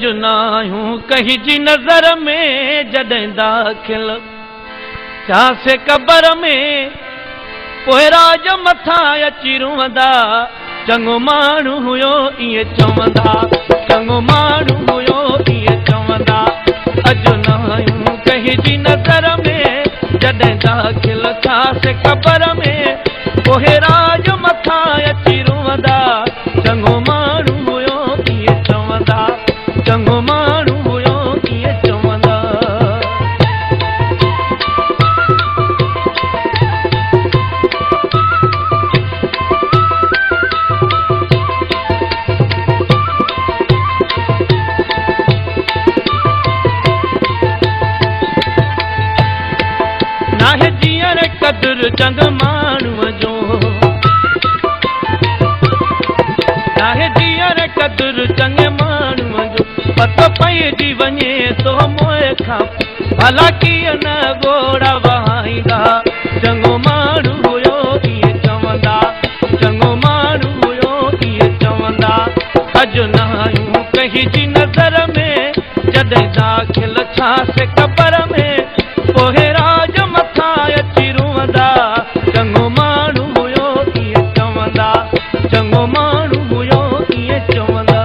जुनायूं कहीं जी नजर में जॾहिं दाखिल छा से कबर में पोइ राज मथां अची रुंदा चङो माण्हू हुयो ईअं चवंदा चङो माण्हू हुयो ईअं चवंदा अजुनायूं कहीं जी नजर में जॾहिं दाखिल छा से कबर में पोइ राज मथां अची रुंदा चङो माण्हू हुयो ईअं चवंदा चङो माण्हू हुयो ईअं चवंदा नाहे जीअर कदुर चंग माण्हूअ जो नाहे जीअर कदुर चंग माण्हूअ जो पतो पइजी वञे तो मोए खां भला कीअं न गोड़ा वहाईंदा चङो माण्हू हुयो ईअं चवंदा चङो माण्हू हुयो ईअं चवंदा अजुनायूं कहीं जी नज़र में जॾहिं दाखिल छा से कबर में पोइ राज मथां अची रुंदा चङो माण्हू हुयो ईअं चवंदा चङो माण्हू हुयो ईअं चवंदा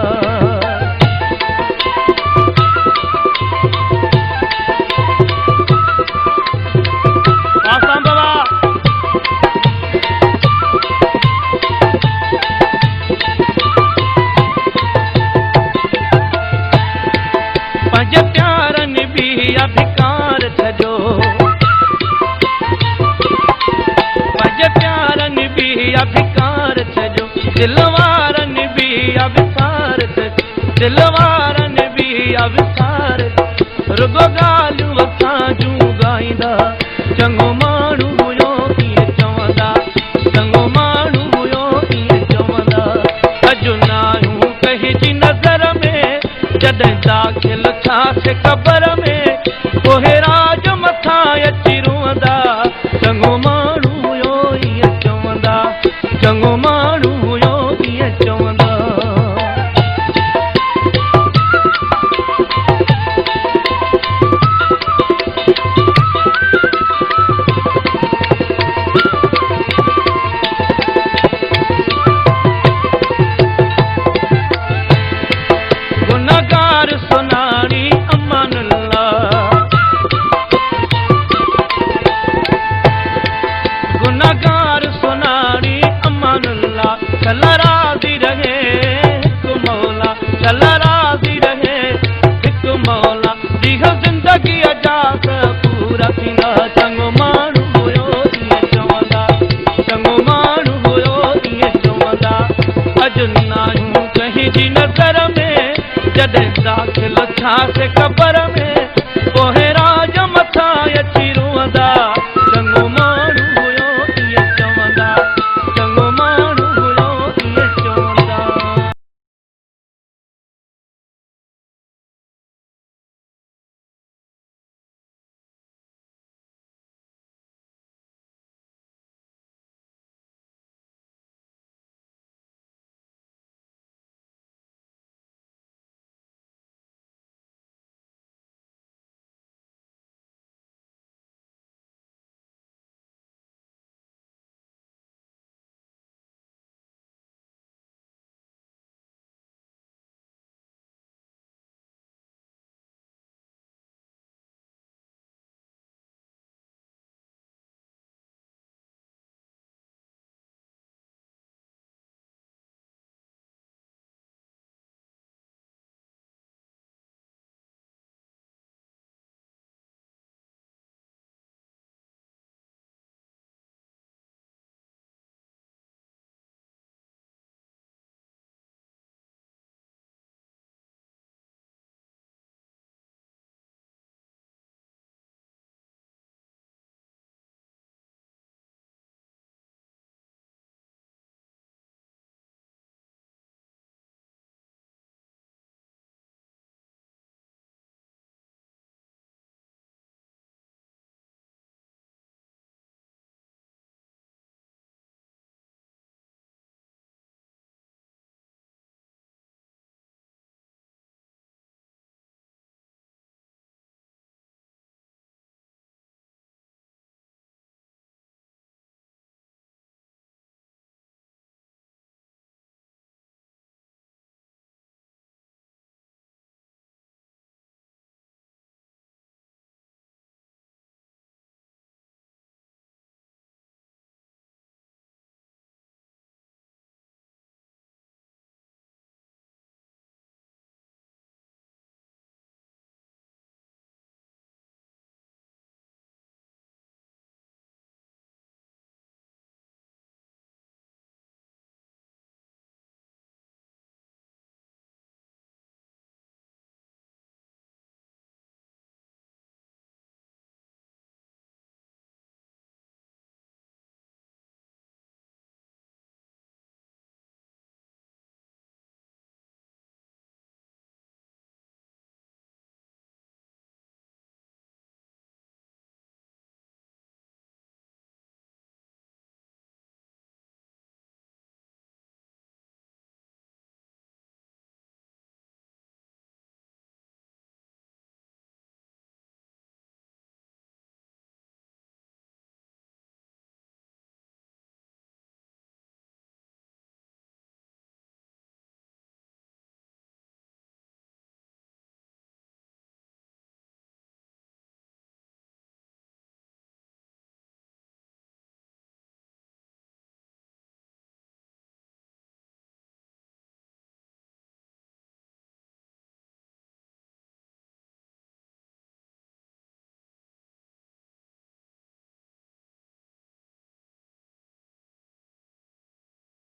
पंहिंजे प्यारनि बि अधिकार छॾियो पंहिंजे प्यारनि बि अधिकार छॾियो दिल वारनि बि अविसार दिल वारनि बि अविसार रुगो ॻाल्हियूं असांजूं ॻाईंदा चङो माण्हू हुयो ईअं चवंदा चङो माण्हू हुयो ईअं चवंदा अजुनायूं कहीं जी नज़र में जॾहिं दाखिल छा से कबर में पोइ राज मथां अची रुंदा चङो माण्हू हुयो ईअं चवंदा चङो माण्हू हुयो ईअं चवंदा गुनहगार सुनारी अमानुल्लाह गुनहगार सुनारी अमानुल्लाह चल राज़ी रहे हिकु मौला चल राज़ी रहे हिकु मौला दीह ज़िंदगीअ जा पूरा थींदा चङो माण्हू हुयो ईअं चवंदा चङो माण्हू हुयो ईअं चवंदा अजुनायूं कहीं जी नज़र में जॾहिं दाखिल छा से कबर